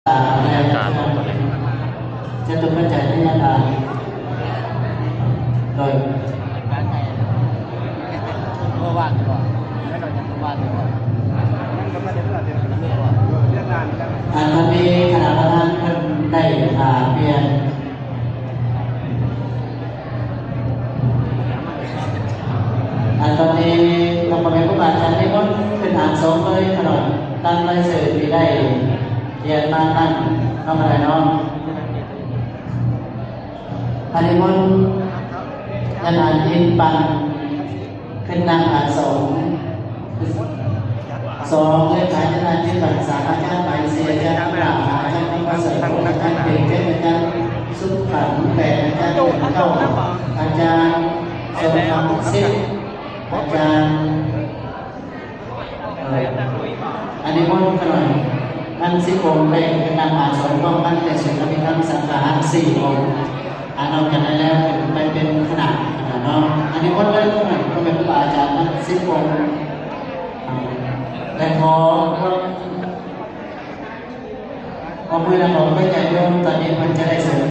การตัวนี้จะต้องเข้าใจในยาโดยการไงเมื่อวานก่อนไม่เราจะเมื่อวานก่อนก็ไม่ได้เมื่อเดือนเมื่อก่อนเรื่องงานกันตอนนี้คณะประธานเพิ่นได้เปลี่ยนตอนนี้เราประเมินผู้บาดเจ็บที่พ้นเป็นฐานสงเลยตลอดตั้งรายสื่อมีได้เรียนมาตั้งน้องอะไรน้องอันนี้พ้นยันอ่านอินปันขึ้นนางอาสงสองเลยขายยันอ่านอินปันสามอาจารย์ไปเสียอาจารย์หลังอาจารย์ก็เสริมอาจารย์เก่งเจ้าอาจารย์สุขขันแปดอาจารย์เก้าอาจารย์สมคำสิอาจารย์อันนี้ว่าขนาดท่านสิบองค์เป็นการอ่านสอนต้องท่านแต่สิ่งที่มีทั้งสังขารสี่องค์อ่านเอากันได้แล้วไปเป็นขนาดเนาะอันนี้ว่าได้เท่าไหร่ก็เป็นครูบาอาจารย์ท่านสิบองค์และขอมือนะผมก็จะโยมตอนนี้มันจะได้เสริม